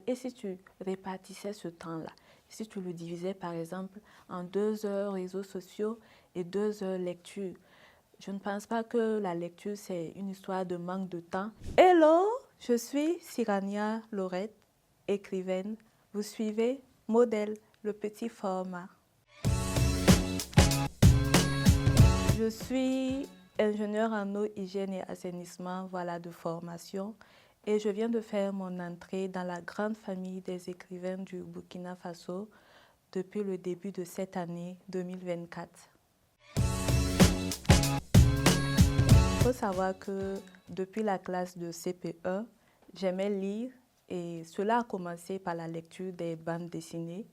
Et si tu répartissais ce temps-là, si tu le divisais par exemple en 2 heures réseaux sociaux et 2 heures lecture, je ne pense pas que la lecture c'est une histoire de manque de temps. Hello, je suis Sirania Laurette, écrivaine. Vous suivez Modèle, le petit format. Je suis ingénieure en eau, hygiène et assainissement, voilà, de formation. Et je viens de faire mon entrée dans la grande famille des écrivains du Burkina Faso depuis le début de cette année 2024. Il faut savoir que depuis la classe de CP1, j'aimais lire et cela a commencé par la lecture des bandes dessinées.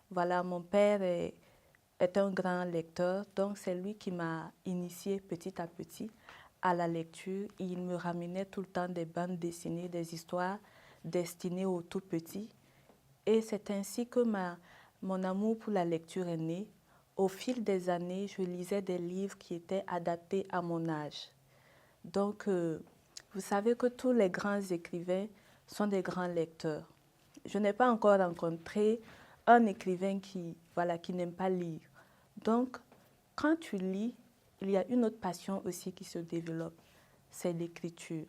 Voilà, mon père est un grand lecteur, donc c'est lui qui m'a initié petit à petit à la lecture. Il me ramenait tout le temps des bandes dessinées, des histoires destinées aux tout petits. Et c'est ainsi que mon amour pour la lecture est né. Au fil des années, je lisais des livres qui étaient adaptés à mon âge. Donc, vous savez que tous les grands écrivains sont des grands lecteurs. Je n'ai pas encore rencontré un écrivain qui n'aime pas lire. Donc, quand tu lis, il y a une autre passion aussi qui se développe, c'est l'écriture.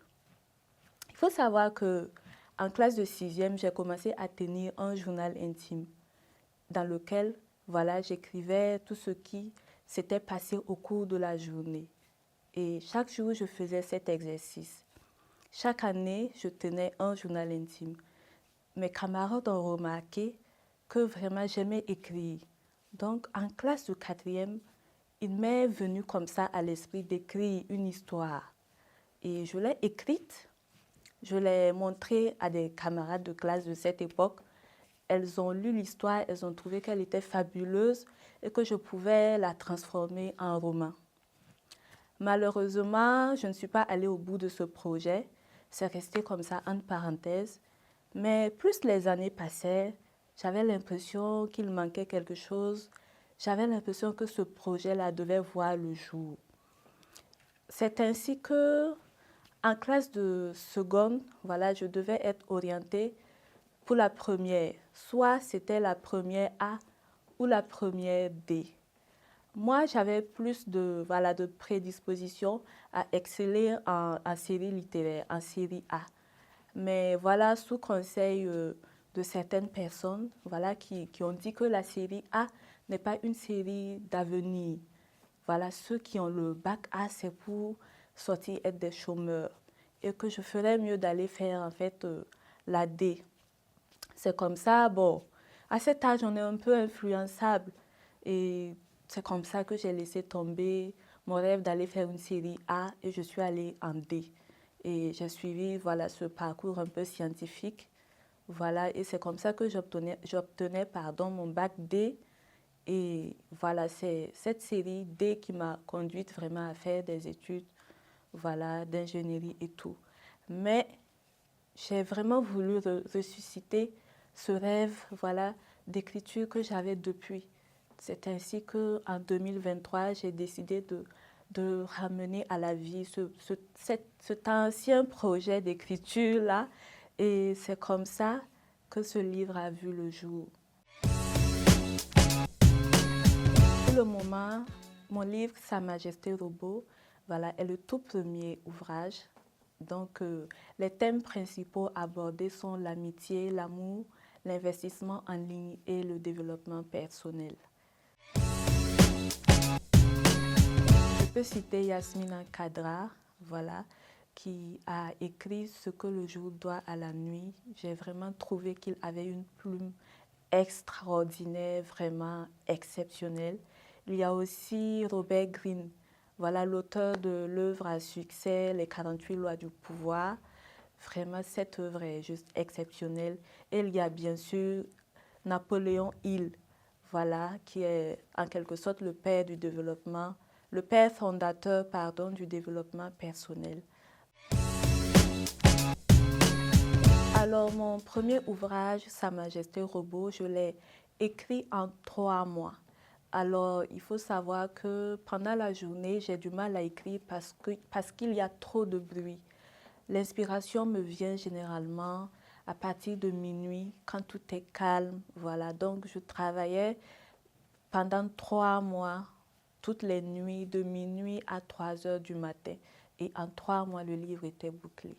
Il faut savoir qu'en classe de 6e, j'ai commencé à tenir un journal intime dans lequel j'écrivais tout ce qui s'était passé au cours de la journée. Et chaque jour, je faisais cet exercice. Chaque année, je tenais un journal intime. Mes camarades ont remarqué que vraiment j'aimais écrire. Donc, en classe de 4e, il m'est venu comme ça à l'esprit d'écrire une histoire. Et je l'ai écrite, je l'ai montrée à des camarades de classe de cette époque. Elles ont lu l'histoire, elles ont trouvé qu'elle était fabuleuse et que je pouvais la transformer en roman. Malheureusement, je ne suis pas allée au bout de ce projet. C'est resté comme ça entre parenthèses. Mais plus les années passaient, j'avais l'impression qu'il manquait quelque chose. J'avais l'impression que ce projet-là devait voir le jour. C'est ainsi que, en classe de seconde, je devais être orientée pour la première. Soit c'était la première A ou la première D. Moi, j'avais plus de prédisposition à exceller en série littéraire, en série A. Mais voilà, sous conseil de certaines personnes qui ont dit que la série A n'est pas une série d'avenir. Voilà, ceux qui ont le bac A, c'est pour sortir être des chômeurs. Et que je ferais mieux d'aller faire en fait la D. C'est comme ça, bon, à cet âge, on est un peu influençable. Et c'est comme ça que j'ai laissé tomber mon rêve d'aller faire une série A et je suis allée en D. Et j'ai suivi ce parcours un peu scientifique. Voilà, et c'est comme ça que j'obtenais mon bac D. Et voilà, c'est cette série D qui m'a conduite vraiment à faire des études d'ingénierie et tout. Mais j'ai vraiment voulu ressusciter ce rêve d'écriture que j'avais depuis. C'est ainsi qu'en 2023, j'ai décidé de ramener à la vie cet ancien projet d'écriture-là. Et c'est comme ça que ce livre a vu le jour. Pour le moment, mon livre Sa Majesté Robot est le tout premier ouvrage. Donc, les thèmes principaux abordés sont l'amitié, l'amour, l'investissement en ligne et le développement personnel. Je peux citer Yasmina Khadra, qui a écrit Ce que le jour doit à la nuit. J'ai vraiment trouvé qu'il avait une plume extraordinaire, vraiment exceptionnelle. Il y a aussi Robert Greene, l'auteur de l'œuvre à succès Les 48 lois du pouvoir. Vraiment, cette œuvre est juste exceptionnelle. Et il y a bien sûr Napoléon Hill, qui est en quelque sorte le père du développement, le père fondateur, du développement personnel. Alors, mon premier ouvrage, Sa Majesté Robot, je l'ai écrit en 3 mois. Alors, il faut savoir que pendant la journée, j'ai du mal à écrire parce qu'il y a trop de bruit. L'inspiration me vient généralement à partir de minuit, quand tout est calme. Voilà, donc je travaillais pendant 3 mois, toutes les nuits, de minuit à 3 heures du matin. Et en 3 mois, le livre était bouclé.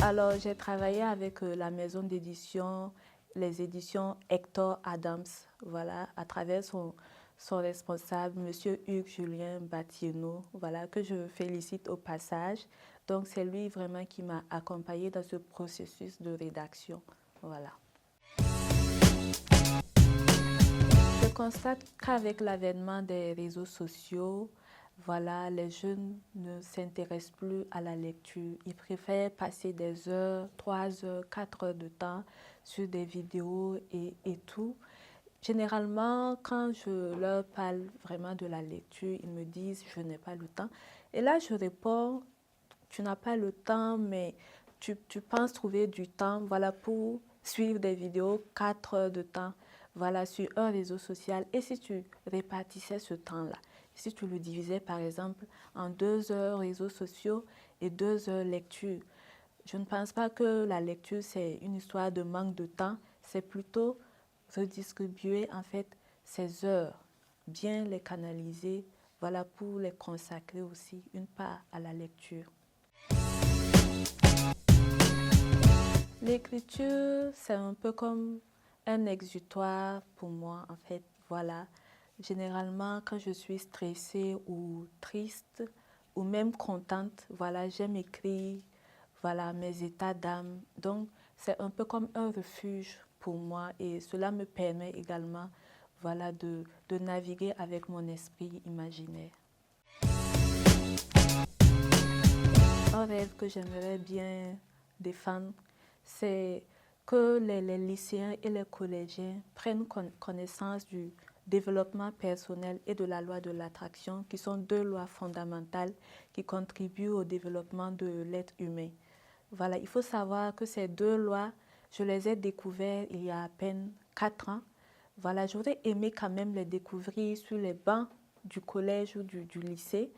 Alors, j'ai travaillé avec la maison d'édition, les éditions Hector Adams, voilà, à travers son responsable, Monsieur Hugues Julien Batieno, voilà, que je félicite au passage. Donc, c'est lui vraiment qui m'a accompagnée dans ce processus de rédaction, voilà. Je constate qu'avec l'avènement des réseaux sociaux, voilà, les jeunes ne s'intéressent plus à la lecture. Ils préfèrent passer des heures, 3 heures, 4 heures de temps sur des vidéos et tout. Généralement, quand je leur parle vraiment de la lecture, ils me disent « je n'ai pas le temps ». Et là, je réponds « tu n'as pas le temps, mais tu penses trouver du temps, voilà, pour suivre des vidéos 4 heures de temps, voilà, sur un réseau social. Et si tu répartissais ce temps-là, si tu le divisais par exemple en 2 heures réseaux sociaux et 2 heures lecture, je ne pense pas que la lecture c'est une histoire de manque de temps, c'est plutôt redistribuer en fait ces heures, bien les canaliser, voilà, pour les consacrer aussi une part à la lecture. L'écriture, c'est un peu comme un exutoire pour moi, en fait, voilà. Généralement, quand je suis stressée ou triste, ou même contente, voilà, j'aime écrire, voilà, mes états d'âme. Donc, c'est un peu comme un refuge pour moi et cela me permet également, voilà, de naviguer avec mon esprit imaginaire. Un rêve que j'aimerais bien défendre, c'est que les lycéens et les collégiens prennent connaissance du développement personnel et de la loi de l'attraction, qui sont 2 lois fondamentales qui contribuent au développement de l'être humain. Voilà, il faut savoir que ces 2 lois, je les ai découvertes il y a à peine 4 ans. Voilà, j'aurais aimé quand même les découvrir sur les bancs du collège ou du lycée.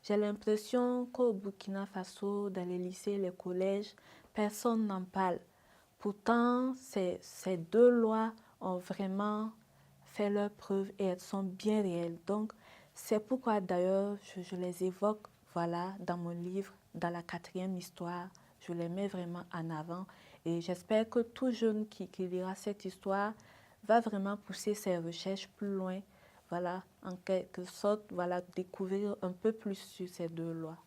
J'ai l'impression qu'au Burkina Faso, dans les lycées, les collèges, personne n'en parle. Pourtant, ces 2 lois ont vraiment fait leur preuve et elles sont bien réelles. Donc, c'est pourquoi d'ailleurs je les évoque, voilà, dans mon livre, dans la 4e histoire. Je les mets vraiment en avant et j'espère que tout jeune qui lira cette histoire va vraiment pousser ses recherches plus loin. Voilà, en quelque sorte, voilà, découvrir un peu plus sur ces 2 lois.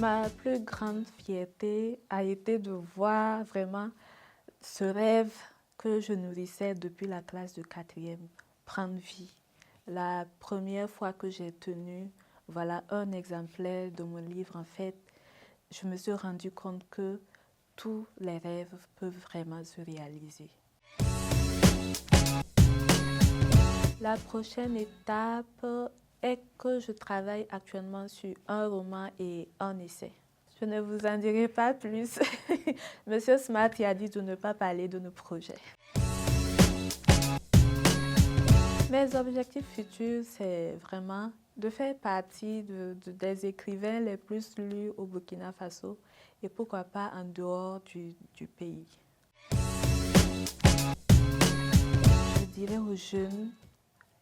Ma plus grande fierté a été de voir vraiment ce rêve que je nourrissais depuis la classe de 4e prendre vie. La première fois que j'ai tenu, voilà, un exemplaire de mon livre, en fait, je me suis rendu compte que tous les rêves peuvent vraiment se réaliser. La prochaine étape est que je travaille actuellement sur un roman et un essai. Je ne vous en dirai pas plus. Monsieur Smart a dit de ne pas parler de nos projets. Mes objectifs futurs, c'est vraiment de faire partie des écrivains les plus lus au Burkina Faso et pourquoi pas en dehors du pays. Je dirais aux jeunes,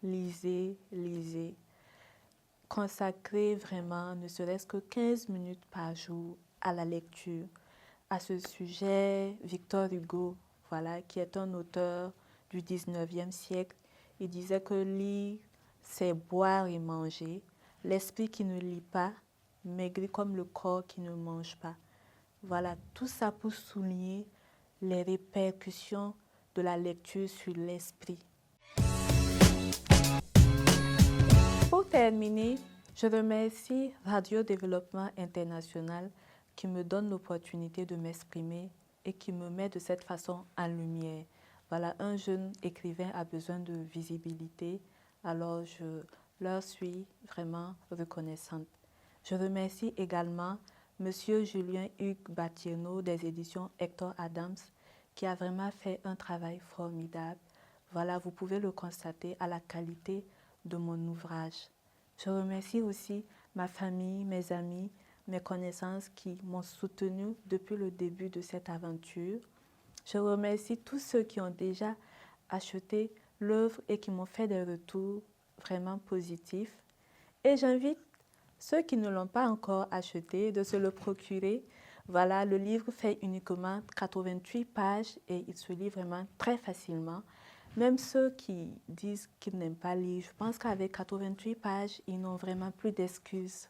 lisez, lisez. Consacrez vraiment ne serait-ce que 15 minutes par jour à la lecture. À ce sujet, Victor Hugo, voilà, qui est un auteur du 19e siècle, il disait que lire, c'est boire et manger. L'esprit qui ne lit pas maigrit comme le corps qui ne mange pas. Voilà, tout ça pour souligner les répercussions de la lecture sur l'esprit. Pour terminer, je remercie Radio Développement International qui me donne l'opportunité de m'exprimer et qui me met de cette façon en lumière. Voilà, un jeune écrivain a besoin de visibilité, alors je leur suis vraiment reconnaissante. Je remercie également Monsieur Julien Hugues Batieno des éditions Hector Adams qui a vraiment fait un travail formidable. Voilà, vous pouvez le constater à la qualité de mon ouvrage. Je remercie aussi ma famille, mes amis, mes connaissances qui m'ont soutenu depuis le début de cette aventure. Je remercie tous ceux qui ont déjà acheté l'œuvre et qui m'ont fait des retours vraiment positifs. Et j'invite ceux qui ne l'ont pas encore acheté de se le procurer. Voilà, le livre fait uniquement 88 pages et il se lit vraiment très facilement. Même ceux qui disent qu'ils n'aiment pas lire, je pense qu'avec 88 pages, ils n'ont vraiment plus d'excuses.